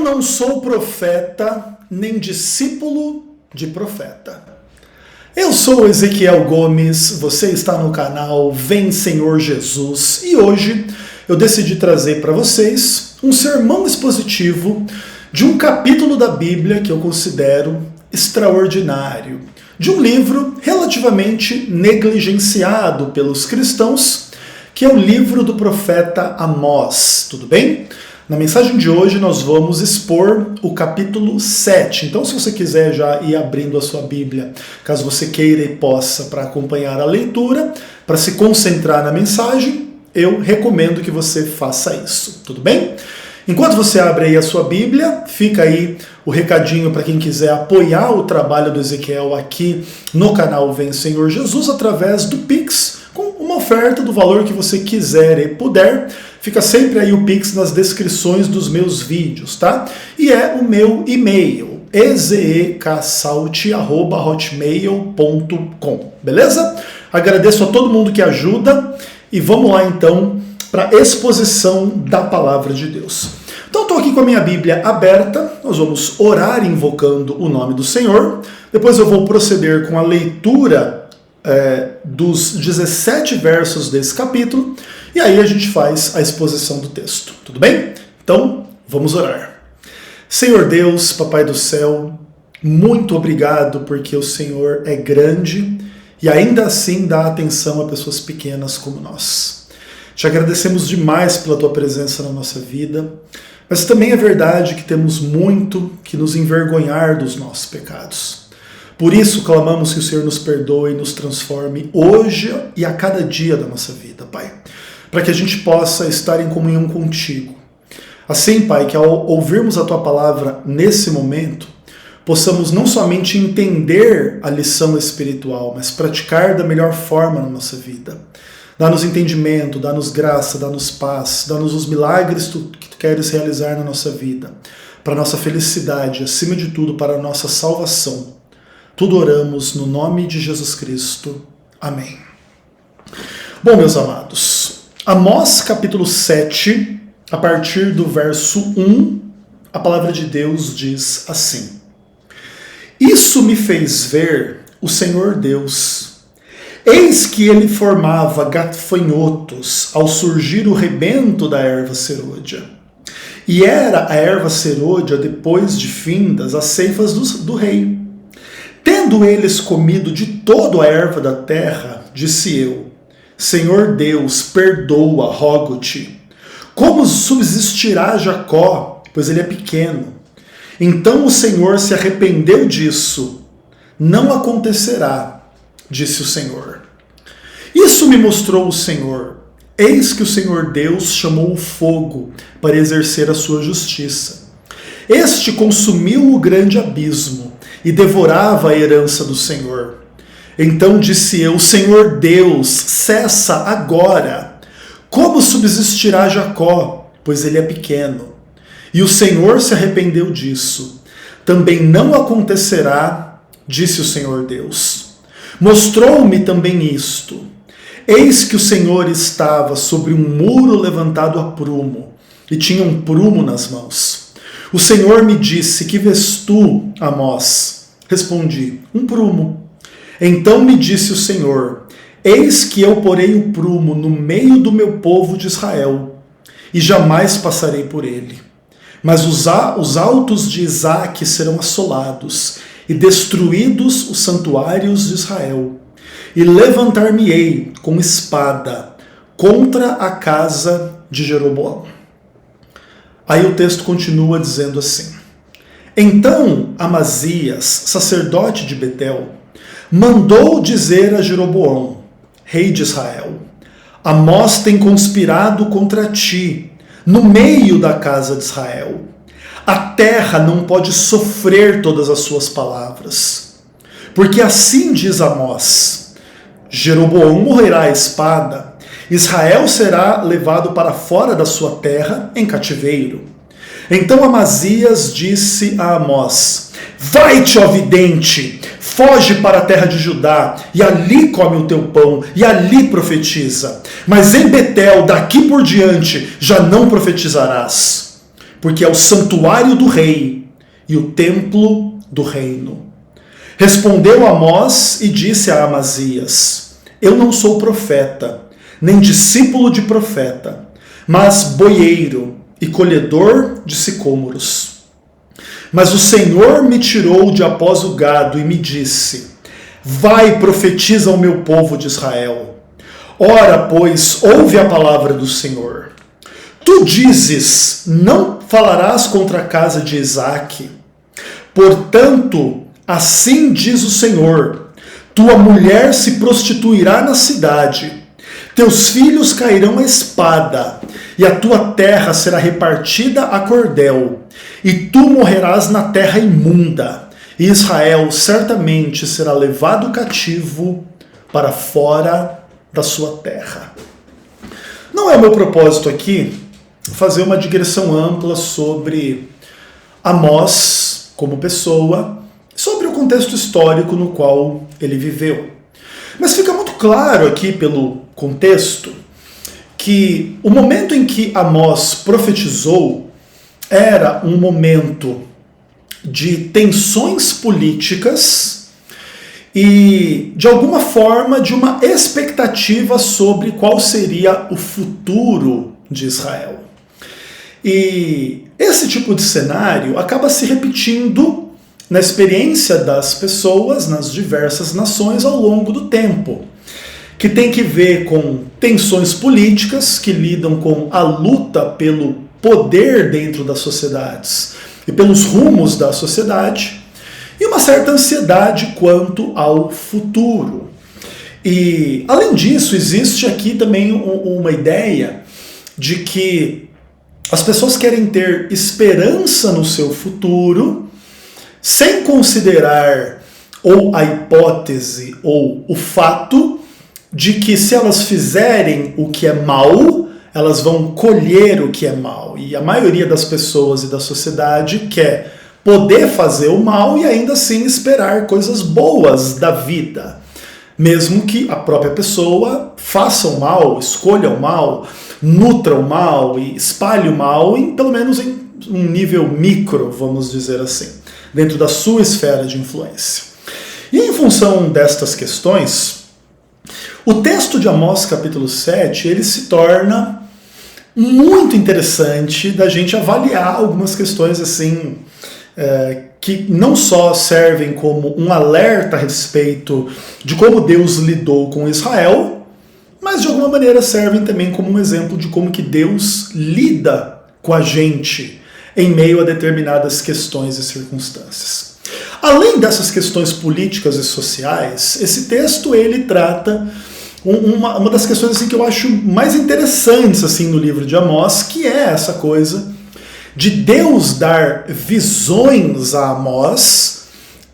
Eu não sou profeta, nem discípulo de profeta. Eu sou Ezequiel Gomes, você está no canal Vem Senhor Jesus e hoje eu decidi trazer para vocês um sermão expositivo de um capítulo da Bíblia que eu considero extraordinário, de um livro relativamente negligenciado pelos cristãos, que é o livro do profeta Amós, tudo bem? Na mensagem de hoje nós vamos expor o capítulo 7. Então, se você quiser já ir abrindo a sua Bíblia, caso você queira e possa, para acompanhar a leitura, para se concentrar na mensagem, eu recomendo que você faça isso, tudo bem? Enquanto você abre aí a sua Bíblia, fica aí o recadinho para quem quiser apoiar o trabalho do Ezequiel aqui no canal Vem Senhor Jesus através do Pix, com uma oferta do valor que você quiser e puder. Fica sempre aí o Pix nas descrições dos meus vídeos, tá? E é o meu e-mail, ezeksalte@hotmail.com, beleza? Agradeço a todo mundo que ajuda e vamos lá então para a exposição da palavra de Deus. Então estou aqui com a minha Bíblia aberta, nós vamos orar invocando o nome do Senhor, depois eu vou proceder com a leitura dos 17 versos desse capítulo, e aí a gente faz a exposição do texto, tudo bem? Então, vamos orar. Senhor Deus, Papai do céu, muito obrigado porque o Senhor é grande e ainda assim dá atenção a pessoas pequenas como nós. Te agradecemos demais pela tua presença na nossa vida, mas também é verdade que temos muito que nos envergonhar dos nossos pecados. Por isso, clamamos que o Senhor nos perdoe e nos transforme hoje e a cada dia da nossa vida, Pai, para que a gente possa estar em comunhão contigo. Assim, Pai, que ao ouvirmos a Tua palavra nesse momento, possamos não somente entender a lição espiritual, mas praticar da melhor forma na nossa vida. Dá-nos entendimento, dá-nos graça, dá-nos paz, dá-nos os milagres que Tu queres realizar na nossa vida, para a nossa felicidade, acima de tudo, para a nossa salvação. Tudo oramos no nome de Jesus Cristo. Amém. Bom, meus amados, Amós capítulo 7, a partir do verso 1, a palavra de Deus diz assim: Isso me fez ver o Senhor Deus. Eis que ele formava gafanhotos ao surgir o rebento da erva serôdia. E era a erva serôdia depois de findas as ceifas do rei. Tendo eles comido de toda a erva da terra, disse eu: Senhor Deus, perdoa, rogo-te. Como subsistirá Jacó, pois ele é pequeno? Então o Senhor se arrependeu disso. Não acontecerá, disse o Senhor. Isso me mostrou o Senhor. Eis que o Senhor Deus chamou o fogo para exercer a sua justiça. Este consumiu o grande abismo e devorava a herança do Senhor. Então disse eu: Senhor Deus, cessa agora. Como subsistirá Jacó, pois ele é pequeno? E o Senhor se arrependeu disso. Também não acontecerá, disse o Senhor Deus. Mostrou-me também isto. Eis que o Senhor estava sobre um muro levantado a prumo, e tinha um prumo nas mãos. O Senhor me disse: Que vês tu, Amós? Respondi: Um prumo. Então me disse o Senhor: Eis que eu porei o prumo no meio do meu povo de Israel, e jamais passarei por ele. Mas os altos de Isaque serão assolados, e destruídos os santuários de Israel. E levantar-me-ei com espada contra a casa de Jeroboão. Aí o texto continua dizendo assim: Então Amazias, sacerdote de Betel, mandou dizer a Jeroboão, rei de Israel: Amós tem conspirado contra ti, no meio da casa de Israel. A terra não pode sofrer todas as suas palavras. Porque assim diz Amós: Jeroboão morrerá à espada, Israel será levado para fora da sua terra em cativeiro. Então Amazias disse a Amós: Vai-te, ó vidente, foge para a terra de Judá, e ali come o teu pão, e ali profetiza. Mas em Betel, daqui por diante, já não profetizarás. porque é o santuário do rei e o templo do reino. Respondeu Amós e disse a Amazias: eu não sou profeta, nem discípulo de profeta, mas boieiro e colhedor de sicômoros. Mas o Senhor me tirou de após o gado e me disse: vai, profetiza ao meu povo de Israel. Ora, pois, ouve a palavra do Senhor. Tu dizes: não falarás contra a casa de Isaque. Portanto, assim diz o Senhor: tua mulher se prostituirá na cidade, teus filhos cairão à espada, e a tua terra será repartida a cordel, e tu morrerás na terra imunda, e Israel certamente será levado cativo para fora da sua terra. Não é o meu propósito aqui fazer uma digressão ampla sobre Amós como pessoa, sobre o contexto histórico no qual ele viveu. Mas fica muito claro aqui pelo contexto que o momento em que Amós profetizou era um momento de tensões políticas e, de alguma forma, de uma expectativa sobre qual seria o futuro de Israel. E esse tipo de cenário acaba se repetindo na experiência das pessoas nas diversas nações ao longo do tempo, que tem que ver com tensões políticas que lidam com a luta pelo poder dentro das sociedades e pelos rumos da sociedade, e uma certa ansiedade quanto ao futuro. E, além disso, existe aqui também uma ideia de que as pessoas querem ter esperança no seu futuro, sem considerar ou a hipótese ou o fato de que se elas fizerem o que é mal, elas vão colher o que é mal. E a maioria das pessoas e da sociedade quer poder fazer o mal e ainda assim esperar coisas boas da vida. Mesmo que a própria pessoa faça o mal, escolha o mal, nutra o mal e espalhe o mal, pelo menos em um nível micro, vamos dizer assim, dentro da sua esfera de influência. E em função destas questões, o texto de Amós capítulo 7, ele se torna muito interessante da gente avaliar algumas questões assim, que não só servem como um alerta a respeito de como Deus lidou com Israel, mas de alguma maneira servem também como um exemplo de como que Deus lida com a gente em meio a determinadas questões e circunstâncias. Além dessas questões políticas e sociais, esse texto ele trata uma das questões assim, que eu acho mais interessantes assim, no livro de Amós, que é essa coisa de Deus dar visões a Amós,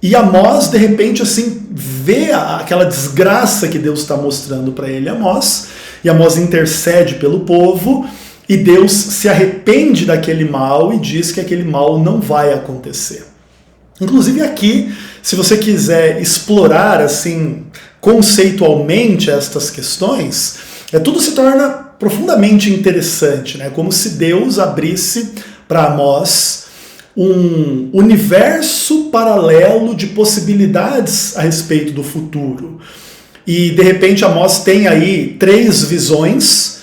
e Amós, de repente, assim, vê aquela desgraça que Deus está mostrando para ele, Amós, e Amós intercede pelo povo, e Deus se arrepende daquele mal e diz que aquele mal não vai acontecer. Inclusive aqui, se você quiser explorar assim conceitualmente estas questões, tudo se torna profundamente interessante, né? Como se Deus abrisse para Amós um universo paralelo de possibilidades a respeito do futuro. E de repente Amós tem aí 3 visões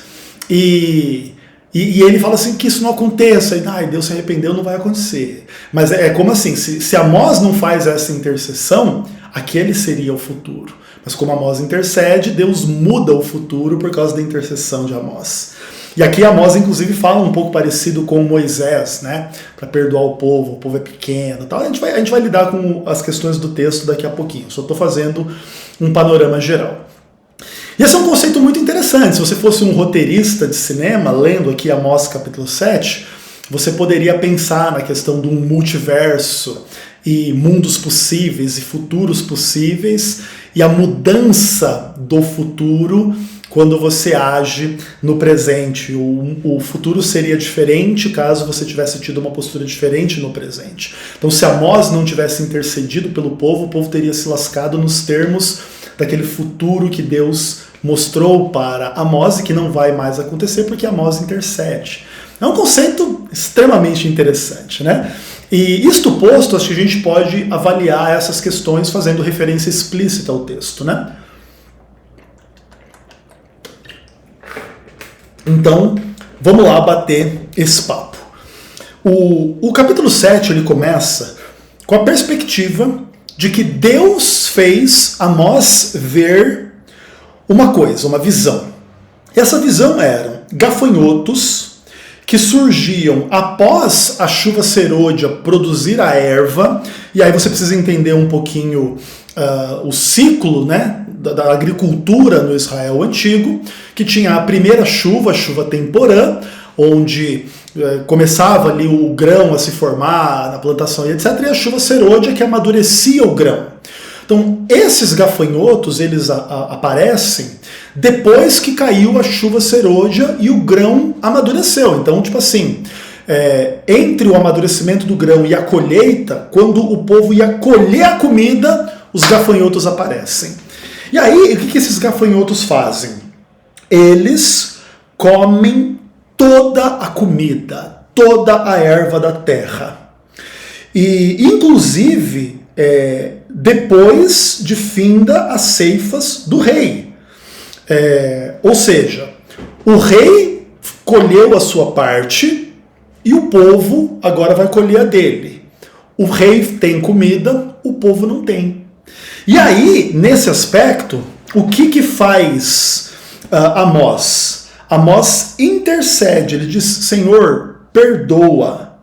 e ele fala assim que isso não aconteça, e Deus se arrependeu, não vai acontecer. Mas é como assim, se Amós não faz essa intercessão, aquele seria o futuro. Mas como Amós intercede, Deus muda o futuro por causa da intercessão de Amós. E aqui Amós, inclusive, fala um pouco parecido com Moisés, né? Para perdoar o povo é pequeno. Tal. A gente vai lidar com as questões do texto daqui a pouquinho. Só estou fazendo um panorama geral. E esse é um conceito muito interessante. Se você fosse um roteirista de cinema, lendo aqui Amós capítulo 7, você poderia pensar na questão de um multiverso e mundos possíveis e futuros possíveis e a mudança do futuro quando você age no presente. O futuro seria diferente caso você tivesse tido uma postura diferente no presente. Então, se Amós não tivesse intercedido pelo povo, o povo teria se lascado nos termos daquele futuro que Deus mostrou para Amós e que não vai mais acontecer porque Amós intercede. É um conceito extremamente interessante, né? E isto posto, acho que a gente pode avaliar essas questões fazendo referência explícita ao texto, né? Então, vamos lá bater esse papo. O capítulo 7 ele começa com a perspectiva de que Deus fez Amós ver uma coisa, uma visão. Essa visão eram gafanhotos que surgiam após a chuva serôdia produzir a erva, e aí você precisa entender um pouquinho o ciclo, né, da agricultura no Israel antigo, que tinha a primeira chuva, a chuva temporã, onde começava ali o grão a se formar na plantação e etc, e a chuva serôdia que amadurecia o grão. Então, esses gafanhotos, eles aparecem depois que caiu a chuva serôdia e o grão amadureceu. Então, tipo assim, entre o amadurecimento do grão e a colheita, quando o povo ia colher a comida, os gafanhotos aparecem. E aí, o que esses gafanhotos fazem? Eles comem toda a comida, toda a erva da terra. E, inclusive, depois de finda as ceifas do rei. Ou seja, o rei colheu a sua parte e o povo agora vai colher a dele. O rei tem comida, o povo não tem. E aí, nesse aspecto, o que faz Amós? Amós intercede, ele diz, Senhor, perdoa.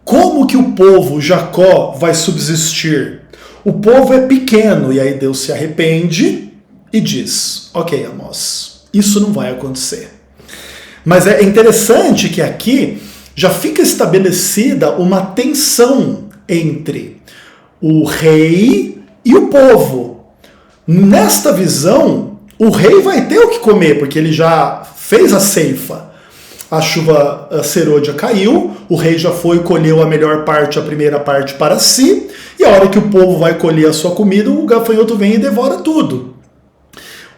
Como que o povo Jacó vai subsistir? O povo é pequeno, e aí Deus se arrepende e diz, ok, Amós, isso não vai acontecer. Mas é interessante que aqui já fica estabelecida uma tensão entre o rei e o povo. Nesta visão, o rei vai ter o que comer, porque ele já fez a ceifa. A chuva serôdia caiu, o rei já foi e colheu a melhor parte, a primeira parte para si, e a hora que o povo vai colher a sua comida, o gafanhoto vem e devora tudo.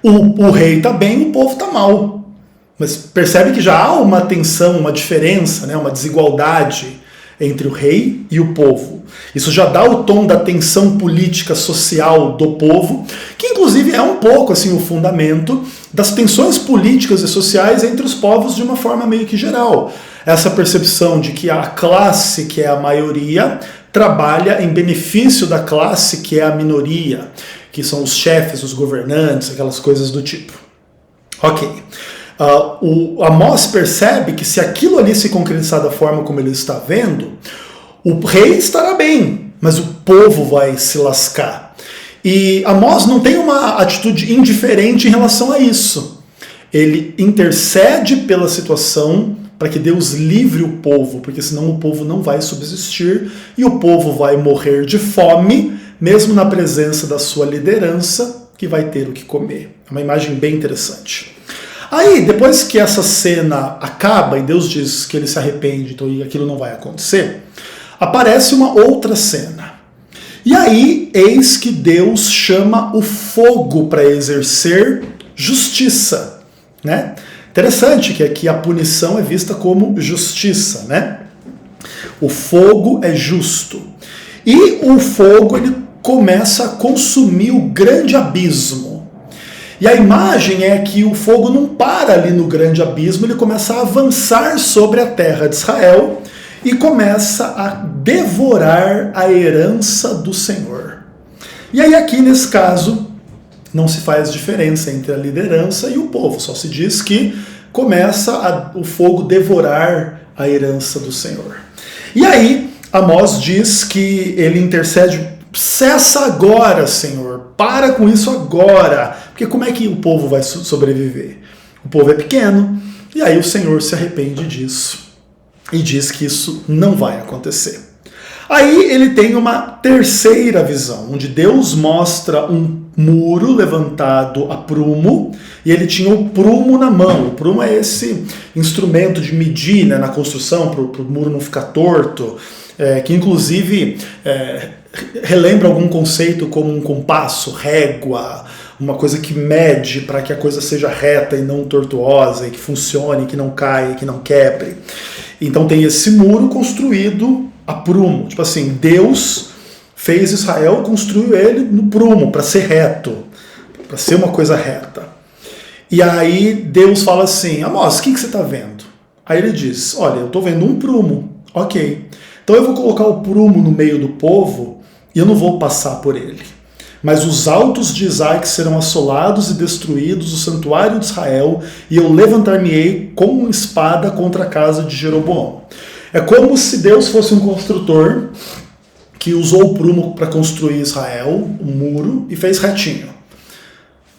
O rei está bem, o povo está mal. Mas percebe que já há uma tensão, uma diferença, né, uma desigualdade entre o rei e o povo. Isso já dá o tom da tensão política social do povo, que inclusive é um pouco assim o fundamento das tensões políticas e sociais entre os povos de uma forma meio que geral. Essa percepção de que a classe, que é a maioria, trabalha em benefício da classe, que é a minoria, que são os chefes, os governantes, aquelas coisas do tipo. Ok. O Amós percebe que se aquilo ali se concretizar da forma como ele está vendo, o rei estará bem, mas o povo vai se lascar. E Amós não tem uma atitude indiferente em relação a isso. Ele intercede pela situação para que Deus livre o povo, porque senão o povo não vai subsistir e o povo vai morrer de fome, mesmo na presença da sua liderança, que vai ter o que comer. É uma imagem bem interessante. Aí, depois que essa cena acaba e Deus diz que ele se arrepende, então aquilo não vai acontecer, aparece uma outra cena. E aí, eis que Deus chama o fogo para exercer justiça, né? Interessante que aqui a punição é vista como justiça, né? O fogo é justo. E o fogo, ele começa a consumir o grande abismo. E a imagem é que o fogo não para ali no grande abismo, ele começa a avançar sobre a terra de Israel e começa a devorar a herança do Senhor. E aí aqui nesse caso não se faz diferença entre a liderança e o povo, só se diz que começa o fogo devorar a herança do Senhor. E aí Amós diz que ele intercede, cessa agora, Senhor, para com isso agora, porque como é que o povo vai sobreviver? O povo é pequeno, e aí o Senhor se arrepende disso e diz que isso não vai acontecer. Aí ele tem uma terceira visão, onde Deus mostra um muro levantado a prumo, e ele tinha o prumo na mão. O prumo é esse instrumento de medir, né, na construção, para o muro não ficar torto, que inclusive relembra algum conceito como um compasso, régua, uma coisa que mede para que a coisa seja reta e não tortuosa, e que funcione, que não caia, que não quebre. Então tem esse muro construído a prumo. Tipo assim, Deus fez Israel, construiu ele no prumo, para ser reto, para ser uma coisa reta. E aí Deus fala assim, Amós, o que você está vendo? Aí ele diz, olha, eu estou vendo um prumo. Ok, então eu vou colocar o prumo no meio do povo e eu não vou passar por ele. Mas os altos de Isaac serão assolados e destruídos, o santuário de Israel, e eu levantar-me-ei com uma espada contra a casa de Jeroboão. É como se Deus fosse um construtor que usou o prumo para construir Israel, um muro, e fez retinho.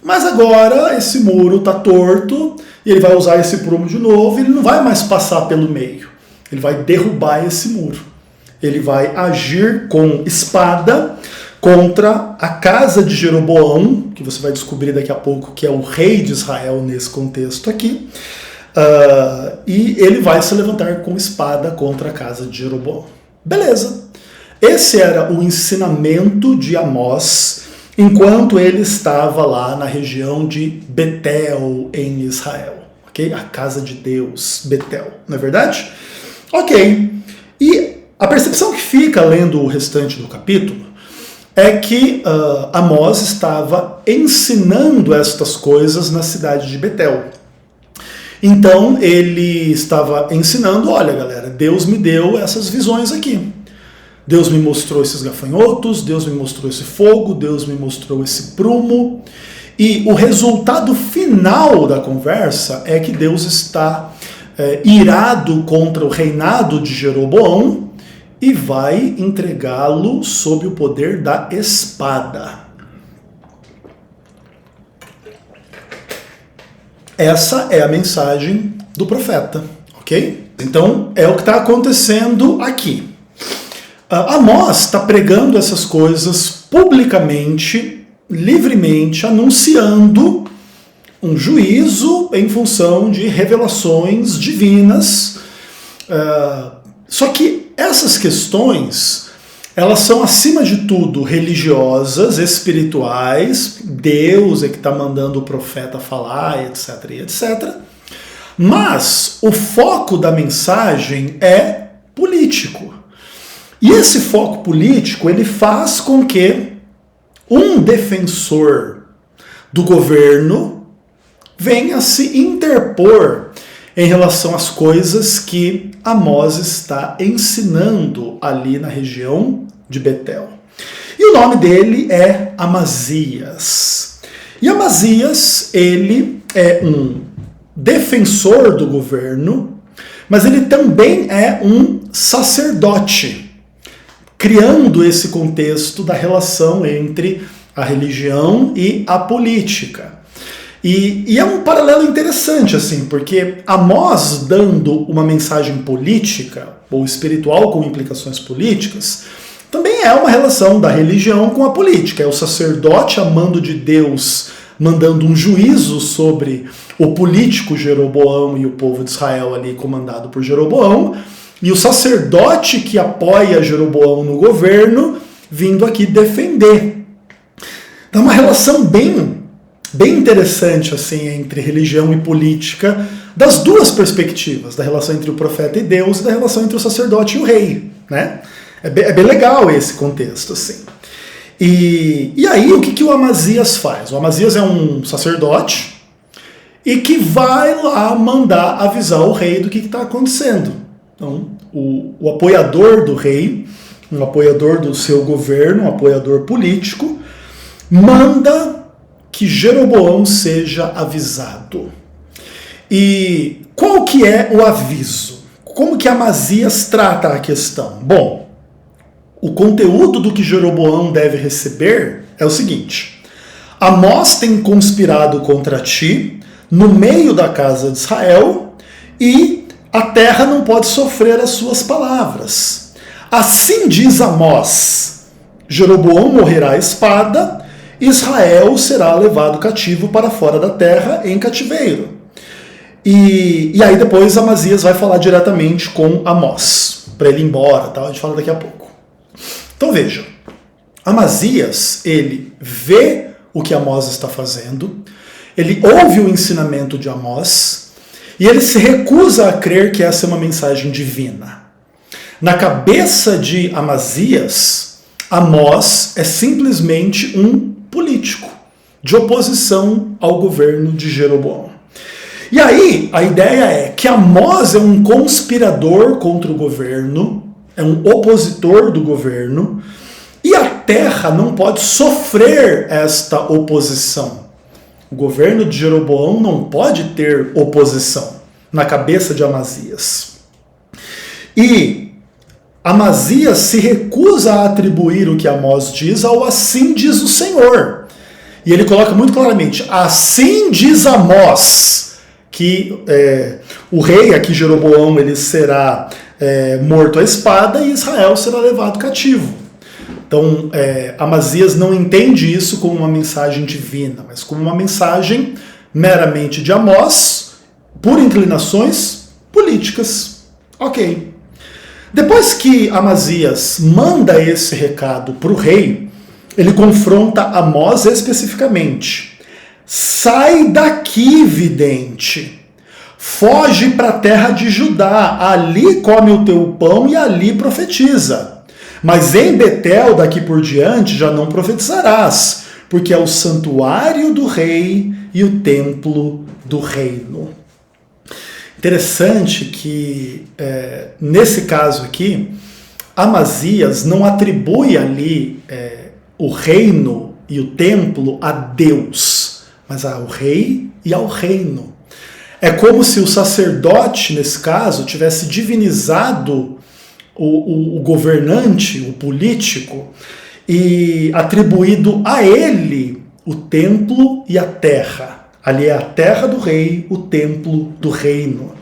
Mas agora esse muro está torto, e ele vai usar esse prumo de novo, e ele não vai mais passar pelo meio. Ele vai derrubar esse muro. Ele vai agir com espada contra a casa de Jeroboão, que você vai descobrir daqui a pouco que é o rei de Israel nesse contexto aqui, e ele vai se levantar com espada contra a casa de Jeroboão. Beleza. Esse era o ensinamento de Amós enquanto ele estava lá na região de Betel, em Israel. Okay? A casa de Deus, Betel, não é verdade? Ok. E a percepção que fica lendo o restante do capítulo é que Amós estava ensinando estas coisas na cidade de Betel. Então ele estava ensinando, olha galera, Deus me deu essas visões aqui. Deus me mostrou esses gafanhotos, Deus me mostrou esse fogo, Deus me mostrou esse prumo. E o resultado final da conversa é que Deus está irado contra o reinado de Jeroboão e vai entregá-lo sob o poder da espada. Essa é a mensagem do profeta, ok? Então, é o que está acontecendo aqui. Amós está pregando essas coisas publicamente, livremente, anunciando um juízo em função de revelações divinas. Só que essas questões, elas são acima de tudo religiosas, espirituais, Deus é que está mandando o profeta falar, etc, etc. Mas o foco da mensagem é político. E esse foco político, ele faz com que um defensor do governo venha se interpor em relação às coisas que Amós está ensinando ali na região de Betel. E o nome dele é Amazias. E Amazias, ele é um defensor do governo, mas ele também é um sacerdote, criando esse contexto da relação entre a religião e a política. E é um paralelo interessante, assim, porque Amós dando uma mensagem política, ou espiritual com implicações políticas, também é uma relação da religião com a política. É o sacerdote amando de Deus, mandando um juízo sobre o político Jeroboão e o povo de Israel ali comandado por Jeroboão, e o sacerdote que apoia Jeroboão no governo, vindo aqui defender. Então é uma relação bem interessante assim entre religião e política, das duas perspectivas, da relação entre o profeta e Deus e da relação entre o sacerdote e o rei, né? É bem legal esse contexto, assim. E aí o que o Amazias faz? O Amazias é um sacerdote e que vai lá mandar avisar o rei do que está acontecendo. Então, o apoiador do rei, um apoiador do seu governo, um apoiador político, manda que Jeroboão seja avisado. E qual que é o aviso? Como que Amazias trata a questão? Bom, o conteúdo do que Jeroboão deve receber é o seguinte: Amós tem conspirado contra ti no meio da casa de Israel e a terra não pode sofrer as suas palavras. Assim diz Amós: Jeroboão morrerá à espada, Israel será levado cativo para fora da terra em cativeiro. E aí depois Amazias vai falar diretamente com Amós, para ele ir embora, tá? A gente fala daqui a pouco. Então veja, Amazias, ele vê o que Amós está fazendo, ele ouve o ensinamento de Amós e ele se recusa a crer que essa é uma mensagem divina. Na cabeça de Amazias, Amós é simplesmente um político de oposição ao governo de Jeroboão. E aí, a ideia é que Amós é um conspirador contra o governo, é um opositor do governo, e a terra não pode sofrer esta oposição. O governo de Jeroboão não pode ter oposição na cabeça de Amazias. E Amazias se recusa a atribuir o que Amós diz ao assim diz o Senhor. E ele coloca muito claramente, assim diz Amós, que o rei aqui, Jeroboão, ele será morto à espada e Israel será levado cativo. Então, Amazias não entende isso como uma mensagem divina, mas como uma mensagem meramente de Amós, por inclinações políticas. Ok. Depois que Amazias manda esse recado para o rei, ele confronta Amós especificamente. Sai daqui, vidente. Foge para a terra de Judá. Ali come o teu pão e ali profetiza. Mas em Betel, daqui por diante, já não profetizarás, porque é o santuário do rei e o templo do reino. Interessante que, nesse caso aqui, Amazias não atribui ali o reino e o templo a Deus, mas ao rei e ao reino. É como se o sacerdote, nesse caso, tivesse divinizado o governante, o político, e atribuído a ele o templo e a terra. Ali é a terra do rei, o templo do reino.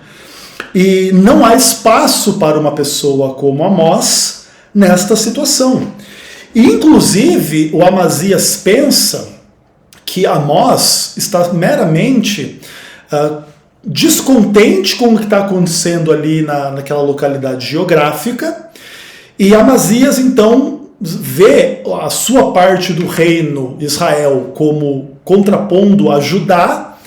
E não há espaço para uma pessoa como Amós nesta situação. E, inclusive, o Amazias pensa que Amós está meramente descontente com o que está acontecendo ali naquela localidade geográfica, e Amazias então vê a sua parte do reino Israel como contrapondo a Judá,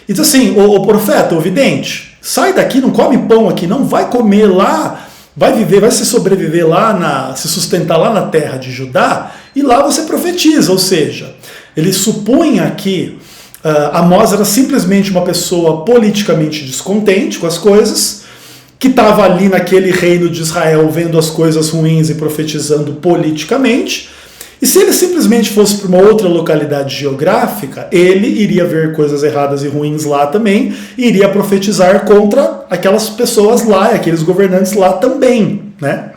e diz assim, o profeta, o vidente, sai daqui, não come pão aqui, não vai comer lá, vai se sobreviver lá, se sustentar lá na terra de Judá, e lá você profetiza, ou seja, ele supunha que Amós era simplesmente uma pessoa politicamente descontente com as coisas, que estava ali naquele reino de Israel vendo as coisas ruins e profetizando politicamente, e se ele simplesmente fosse para uma outra localidade geográfica, ele iria ver coisas erradas e ruins lá também, e iria profetizar contra aquelas pessoas lá, e aqueles governantes lá também, né?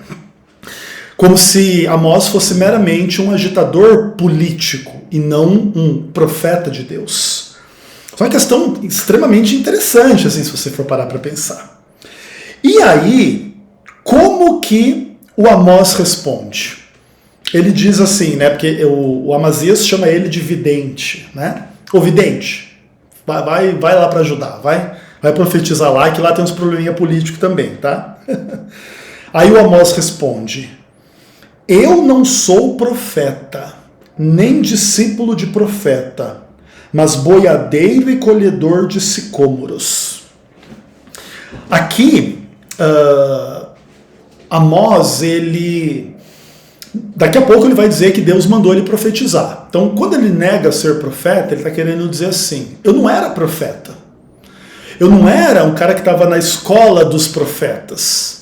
Como se Amós fosse meramente um agitador político e não um profeta de Deus. Isso é uma questão extremamente interessante, assim, se você for parar para pensar. E aí, como que o Amós responde? Ele diz assim, né? Porque o Amazias chama ele de vidente, né? O vidente, vai lá para ajudar, vai profetizar lá, que lá tem uns probleminha político também, tá? Aí o Amós responde: eu não sou profeta, nem discípulo de profeta, mas boiadeiro e colhedor de sicômoros. Aqui, Amós, daqui a pouco ele vai dizer que Deus mandou ele profetizar. Então, quando ele nega ser profeta, ele está querendo dizer assim, eu não era profeta. Eu não era um cara que estava na escola dos profetas.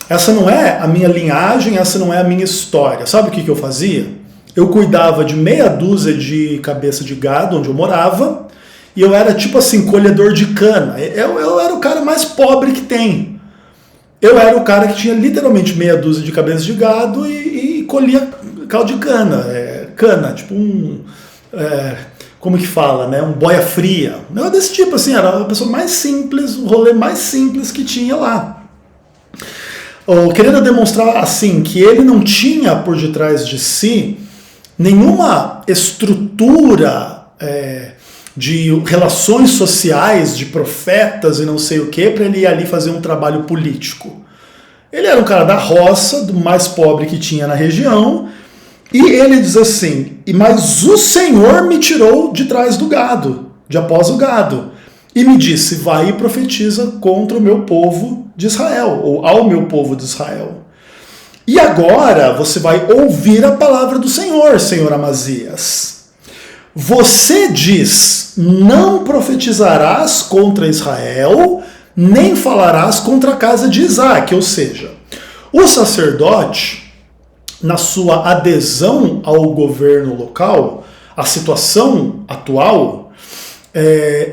Essa não é a minha linhagem, essa não é a minha história. Sabe o que eu fazia? Eu cuidava de meia dúzia de cabeça de gado, onde eu morava, e eu era tipo assim, colhedor de cana. Eu era o cara mais pobre que tem. Eu era o cara que tinha literalmente meia dúzia de cabeças de gado e colhia caldo de cana. Cana, tipo como que fala, né? Um boia fria. Um negócio desse tipo, assim, era a pessoa mais simples, o rolê mais simples que tinha lá. Querendo demonstrar assim que ele não tinha por detrás de si nenhuma estrutura de relações sociais, de profetas e não sei o que, para ele ir ali fazer um trabalho político. Ele era um cara da roça, do mais pobre que tinha na região, E ele diz assim, mas o Senhor me tirou de trás do gado, de após o gado, e me disse, vai e profetiza contra o meu povo de Israel, ou ao meu povo de Israel. E agora você vai ouvir a palavra do Senhor, Senhor Amazias. Você diz, não profetizarás contra Israel, nem falarás contra a casa de Isaque, ou seja, o sacerdote, na sua adesão ao governo local, à situação atual,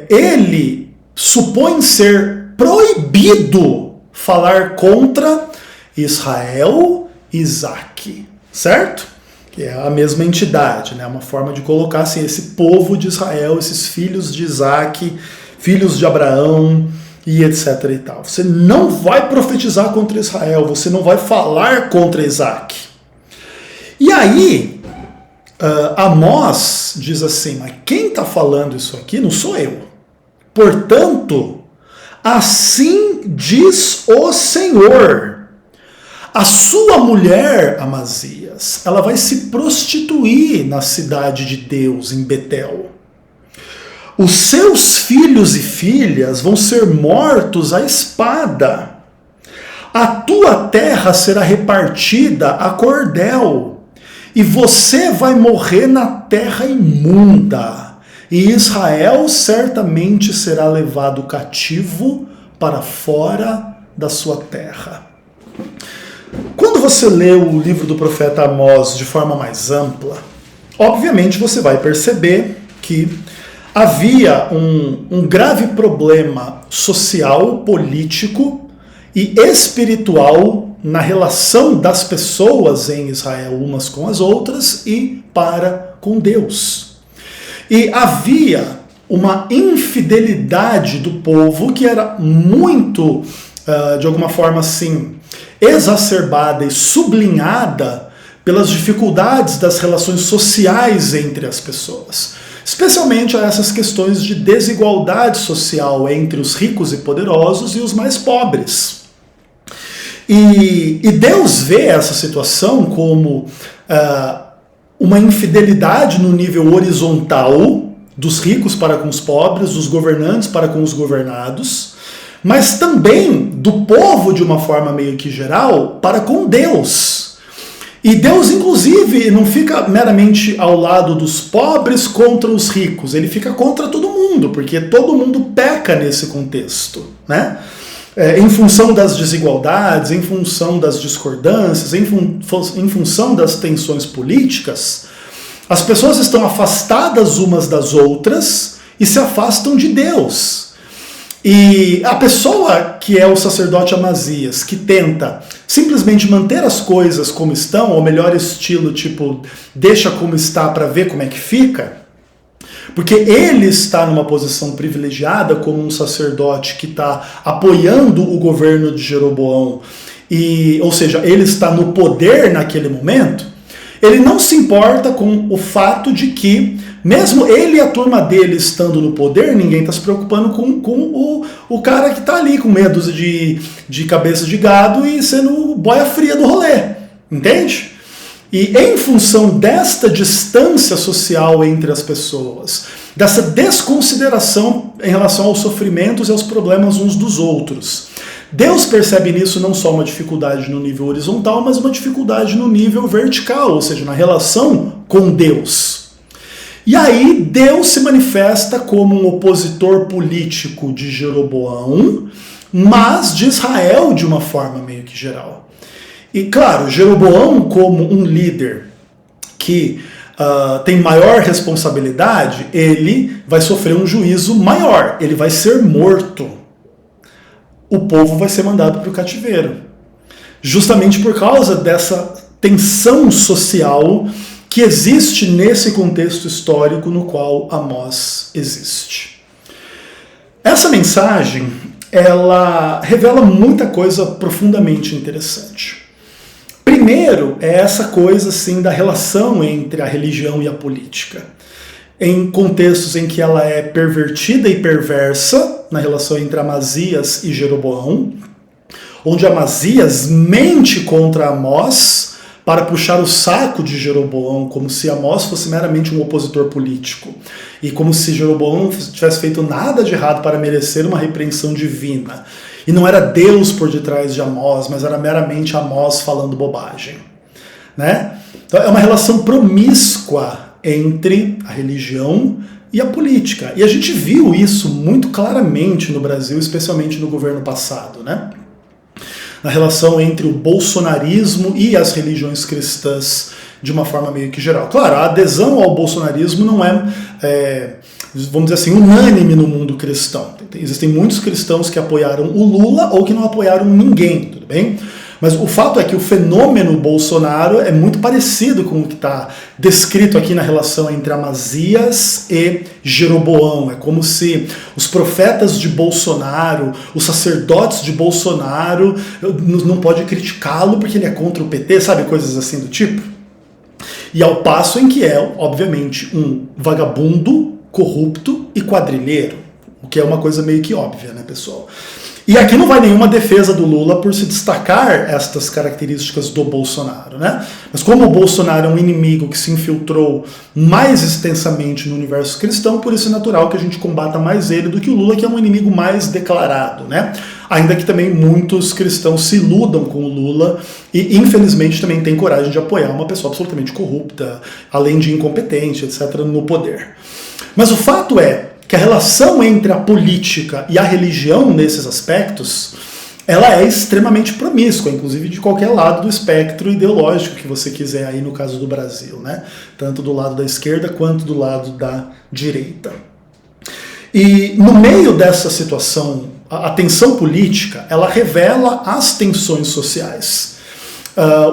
ele supõe ser proibido falar contra Israel e Isaque, certo? Que é a mesma entidade, né? Uma forma de colocar assim, esse povo de Israel, esses filhos de Isaque, filhos de Abraão e etc. e tal. Você não vai profetizar contra Israel, você não vai falar contra Isaque. E aí, Amós diz assim, mas quem está falando isso aqui não sou eu. Portanto, assim diz o Senhor, a sua mulher, Amazias, ela vai se prostituir na cidade de Deus, em Betel. Os seus filhos e filhas vão ser mortos à espada. A tua terra será repartida a cordel. E você vai morrer na terra imunda, e Israel certamente será levado cativo para fora da sua terra. Quando você lê o livro do profeta Amós de forma mais ampla, obviamente você vai perceber que havia um grave problema social, político e espiritual na relação das pessoas em Israel umas com as outras e para com Deus. E havia uma infidelidade do povo que era muito, de alguma forma assim, exacerbada e sublinhada pelas dificuldades das relações sociais entre as pessoas. Especialmente a essas questões de desigualdade social entre os ricos e poderosos e os mais pobres. E Deus vê essa situação como uma infidelidade no nível horizontal dos ricos para com os pobres, dos governantes para com os governados, mas também do povo de uma forma meio que geral para com Deus. E Deus, inclusive, não fica meramente ao lado dos pobres contra os ricos, ele fica contra todo mundo, porque todo mundo peca nesse contexto, né? Em função das desigualdades, em função das discordâncias, em função das tensões políticas, as pessoas estão afastadas umas das outras e se afastam de Deus. E a pessoa que é o sacerdote Amazias, que tenta simplesmente manter as coisas como estão, ou melhor estilo, tipo, deixa como está para ver como é que fica, porque ele está numa posição privilegiada como um sacerdote que está apoiando o governo de Jeroboão, ou seja, ele está no poder naquele momento, ele não se importa com o fato de que, mesmo ele e a turma dele estando no poder, ninguém está se preocupando com o cara que está ali com meia dúzia de cabeça de gado e sendo boia fria do rolê, entende? E em função desta distância social entre as pessoas, dessa desconsideração em relação aos sofrimentos e aos problemas uns dos outros, Deus percebe nisso não só uma dificuldade no nível horizontal, mas uma dificuldade no nível vertical, ou seja, na relação com Deus. E aí Deus se manifesta como um opositor político de Jeroboão, mas de Israel de uma forma meio que geral. E claro, Jeroboão como um líder que tem maior responsabilidade, ele vai sofrer um juízo maior, ele vai ser morto. O povo vai ser mandado para o cativeiro. Justamente por causa dessa tensão social que existe nesse contexto histórico no qual Amós existe. Essa mensagem, ela revela muita coisa profundamente interessante. Primeiro, é essa coisa assim da relação entre a religião e a política. Em contextos em que ela é pervertida e perversa, na relação entre Amazias e Jeroboão, onde Amazias mente contra Amós para puxar o saco de Jeroboão, como se Amós fosse meramente um opositor político, e como se Jeroboão não tivesse feito nada de errado para merecer uma repreensão divina. E não era Deus por detrás de Amós, mas era meramente Amós falando bobagem, né? Então é uma relação promíscua entre a religião e a política. E a gente viu isso muito claramente no Brasil, especialmente no governo passado, né? Na relação entre o bolsonarismo e as religiões cristãs de uma forma meio que geral. Claro, a adesão ao bolsonarismo não vamos dizer assim, unânime no mundo cristão. Existem muitos cristãos que apoiaram o Lula ou que não apoiaram ninguém, tudo bem? Mas o fato é que o fenômeno Bolsonaro é muito parecido com o que está descrito aqui na relação entre Amazias e Jeroboão. É como se os profetas de Bolsonaro, os sacerdotes de Bolsonaro, não pode criticá-lo porque ele é contra o PT, sabe? Coisas assim do tipo. E ao passo em que é, obviamente, um vagabundo, corrupto e quadrilheiro. O que é uma coisa meio que óbvia, né, pessoal? E aqui não vai nenhuma defesa do Lula por se destacar estas características do Bolsonaro, né? Mas como o Bolsonaro é um inimigo que se infiltrou mais extensamente no universo cristão, por isso é natural que a gente combata mais ele do que o Lula, que é um inimigo mais declarado, né? Ainda que também muitos cristãos se iludam com o Lula e, infelizmente, também têm coragem de apoiar uma pessoa absolutamente corrupta, além de incompetente, etc., no poder. Mas o fato é que a relação entre a política e a religião nesses aspectos, ela é extremamente promíscua, inclusive de qualquer lado do espectro ideológico que você quiser aí no caso do Brasil, né? Tanto do lado da esquerda quanto do lado da direita. E no meio dessa situação, a tensão política, ela revela as tensões sociais.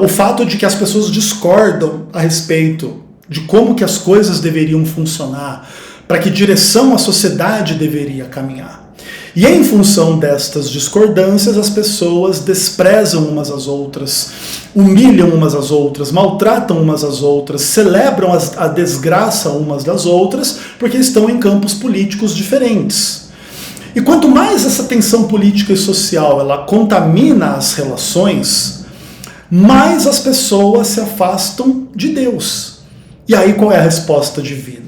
O fato de que as pessoas discordam a respeito de como que as coisas deveriam funcionar, para que direção a sociedade deveria caminhar. E em função destas discordâncias, as pessoas desprezam umas às outras, humilham umas às outras, maltratam umas às outras, celebram a desgraça umas das outras, porque estão em campos políticos diferentes. E quanto mais essa tensão política e social ela contamina as relações, mais as pessoas se afastam de Deus. E aí qual é a resposta divina?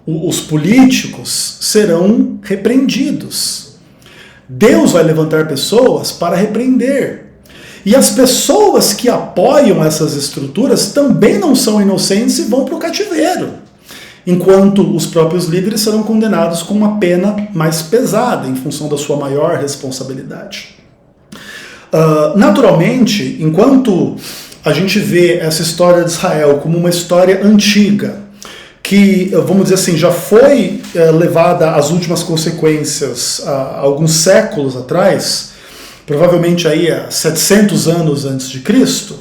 Os políticos serão repreendidos. Deus vai levantar pessoas para repreender. E as pessoas que apoiam essas estruturas também não são inocentes e vão para o cativeiro. Enquanto os próprios líderes serão condenados com uma pena mais pesada, em função da sua maior responsabilidade. Naturalmente, enquanto a gente vê essa história de Israel como uma história antiga, que, vamos dizer assim, já foi levada às últimas consequências há alguns séculos atrás, provavelmente aí há 700 anos antes de Cristo,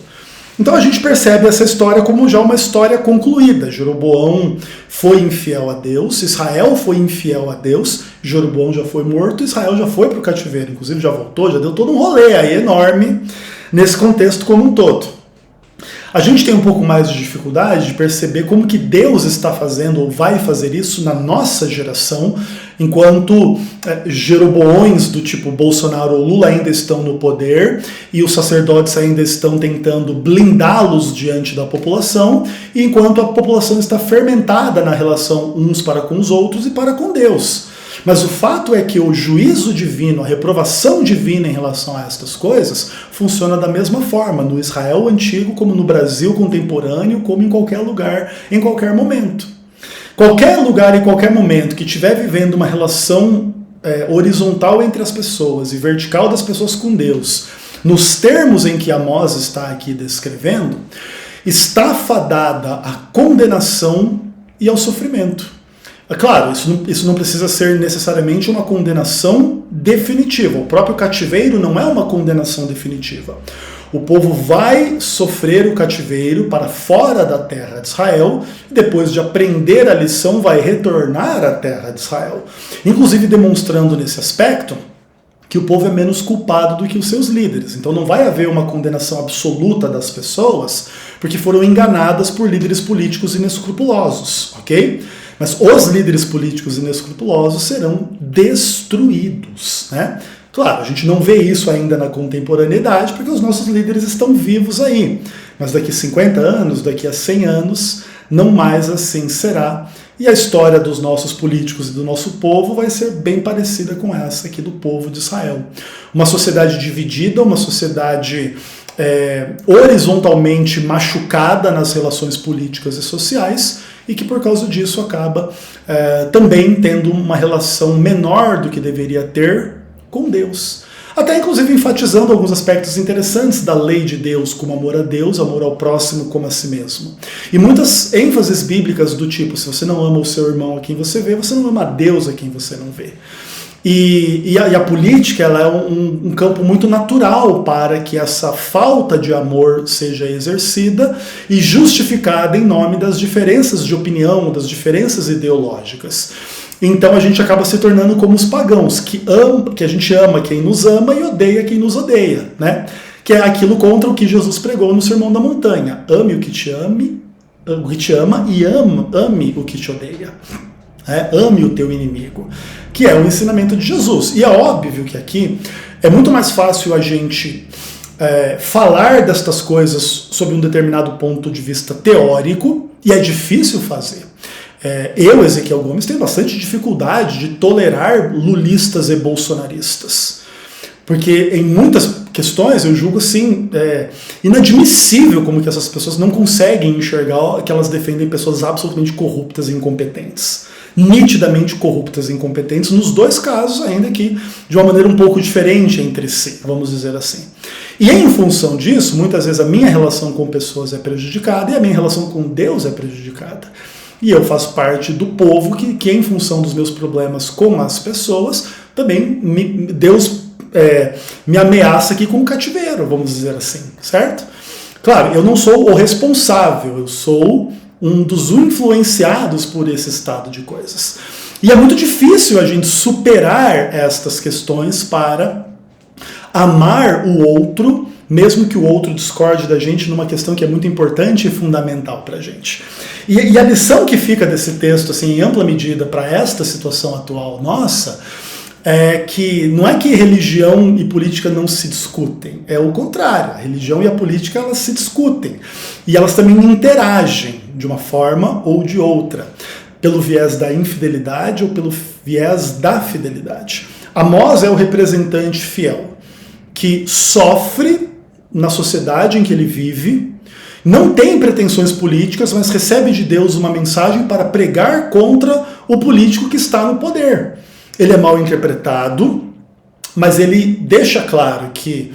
então a gente percebe essa história como já uma história concluída. Jeroboão foi infiel a Deus, Israel foi infiel a Deus, Jeroboão já foi morto, Israel já foi para o cativeiro, inclusive já voltou, já deu todo um rolê aí enorme nesse contexto como um todo. A gente tem um pouco mais de dificuldade de perceber como que Deus está fazendo ou vai fazer isso na nossa geração, enquanto Jeroboões do tipo Bolsonaro ou Lula ainda estão no poder e os sacerdotes ainda estão tentando blindá-los diante da população, e enquanto a população está fermentada na relação uns para com os outros e para com Deus. Mas o fato é que o juízo divino, a reprovação divina em relação a estas coisas, funciona da mesma forma no Israel antigo, como no Brasil contemporâneo, como em qualquer lugar, em qualquer momento. Qualquer lugar e qualquer momento que estiver vivendo uma relação horizontal entre as pessoas e vertical das pessoas com Deus, nos termos em que Amós está aqui descrevendo, está fadada à condenação e ao sofrimento. É claro, isso não precisa ser necessariamente uma condenação definitiva. O próprio cativeiro não é uma condenação definitiva. O povo vai sofrer o cativeiro para fora da terra de Israel, e depois de aprender a lição vai retornar à terra de Israel. Inclusive demonstrando nesse aspecto que o povo é menos culpado do que os seus líderes. Então não vai haver uma condenação absoluta das pessoas porque foram enganadas por líderes políticos inescrupulosos, ok? Mas os líderes políticos inescrupulosos serão destruídos, né? Claro, a gente não vê isso ainda na contemporaneidade, porque os nossos líderes estão vivos aí. Mas daqui a 50 anos, daqui a 100 anos, não mais assim será. E a história dos nossos políticos e do nosso povo vai ser bem parecida com essa aqui do povo de Israel. Uma sociedade dividida, uma sociedade horizontalmente machucada nas relações políticas e sociais, e que por causa disso acaba também tendo uma relação menor do que deveria ter com Deus. Até inclusive enfatizando alguns aspectos interessantes da lei de Deus, como amor a Deus, amor ao próximo como a si mesmo. E muitas ênfases bíblicas do tipo, se você não ama o seu irmão a quem você vê, você não ama a Deus a quem você não vê. E a política ela é um campo muito natural para que essa falta de amor seja exercida e justificada em nome das diferenças de opinião, das diferenças ideológicas. Então a gente acaba se tornando como os pagãos, que a gente ama quem nos ama e odeia quem nos odeia, né? Que é aquilo contra o que Jesus pregou no Sermão da Montanha. Ame o que te ama e ame o que te odeia. Ame o teu inimigo, que é o ensinamento de Jesus. E é óbvio que aqui é muito mais fácil a gente falar destas coisas sob um determinado ponto de vista teórico, e é difícil fazer. Eu, Ezequiel Gomes, tenho bastante dificuldade de tolerar lulistas e bolsonaristas. Porque em muitas questões eu julgo assim, inadmissível como que essas pessoas não conseguem enxergar que elas defendem pessoas absolutamente corruptas e incompetentes. Nitidamente corruptas e incompetentes, nos dois casos, ainda que de uma maneira um pouco diferente entre si, vamos dizer assim. E em função disso, muitas vezes a minha relação com pessoas é prejudicada e a minha relação com Deus é prejudicada. E eu faço parte do povo que em função dos meus problemas com as pessoas, também Deus me ameaça aqui com o cativeiro, vamos dizer assim, certo? Claro, eu não sou o responsável, eu sou um dos influenciados por esse estado de coisas. E é muito difícil a gente superar estas questões para amar o outro, mesmo que o outro discorde da gente numa questão que é muito importante e fundamental para a gente. E a lição que fica desse texto, assim, em ampla medida, para esta situação atual nossa, é que não é que religião e política não se discutem, é o contrário. A religião e a política elas se discutem e elas também interagem de uma forma ou de outra, pelo viés da infidelidade ou pelo viés da fidelidade. Amós é o representante fiel que sofre na sociedade em que ele vive, não tem pretensões políticas, mas recebe de Deus uma mensagem para pregar contra o político que está no poder. Ele é mal interpretado, mas ele deixa claro que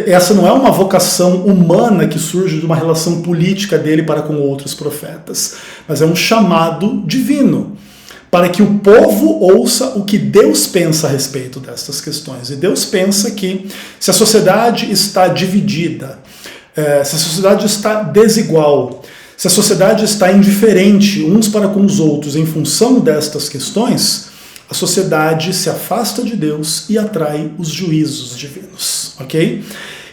essa não é uma vocação humana que surge de uma relação política dele para com outros profetas, mas é um chamado divino, para que o povo ouça o que Deus pensa a respeito destas questões. E Deus pensa que se a sociedade está dividida, se a sociedade está desigual, se a sociedade está indiferente uns para com os outros em função destas questões, a sociedade se afasta de Deus e atrai os juízos divinos, ok?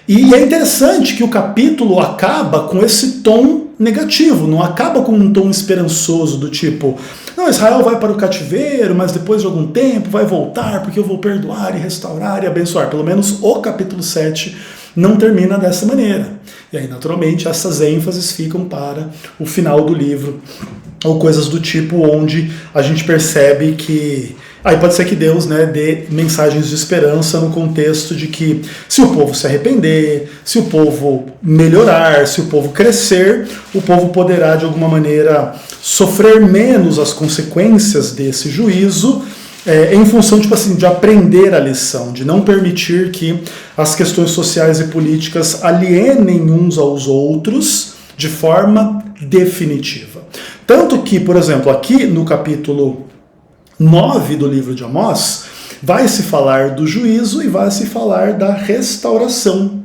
E é interessante que o capítulo acaba com esse tom negativo, não acaba com um tom esperançoso do tipo, não, Israel vai para o cativeiro, mas depois de algum tempo vai voltar porque eu vou perdoar e restaurar e abençoar. Pelo menos o capítulo 7 não termina dessa maneira. E aí, naturalmente, essas ênfases ficam para o final do livro, ou coisas do tipo onde a gente percebe que aí pode ser que Deus, dê mensagens de esperança no contexto de que se o povo se arrepender, se o povo melhorar, se o povo crescer, o povo poderá de alguma maneira sofrer menos as consequências desse juízo, em função de aprender a lição, de não permitir que as questões sociais e políticas alienem uns aos outros de forma definitiva. Tanto que, por exemplo, aqui no capítulo 9 do livro de Amós, vai se falar do juízo e vai se falar da restauração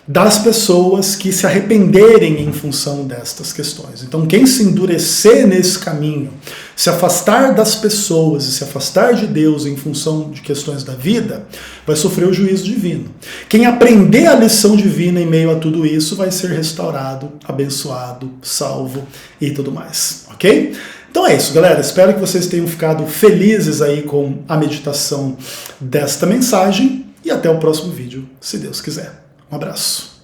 das pessoas que se arrependerem em função destas questões. Então, quem se endurecer nesse caminho, se afastar das pessoas e se afastar de Deus em função de questões da vida, vai sofrer o juízo divino. Quem aprender a lição divina em meio a tudo isso vai ser restaurado, abençoado, salvo e tudo mais, ok? Então é isso, galera. Espero que vocês tenham ficado felizes aí com a meditação desta mensagem e até o próximo vídeo, se Deus quiser. Um abraço.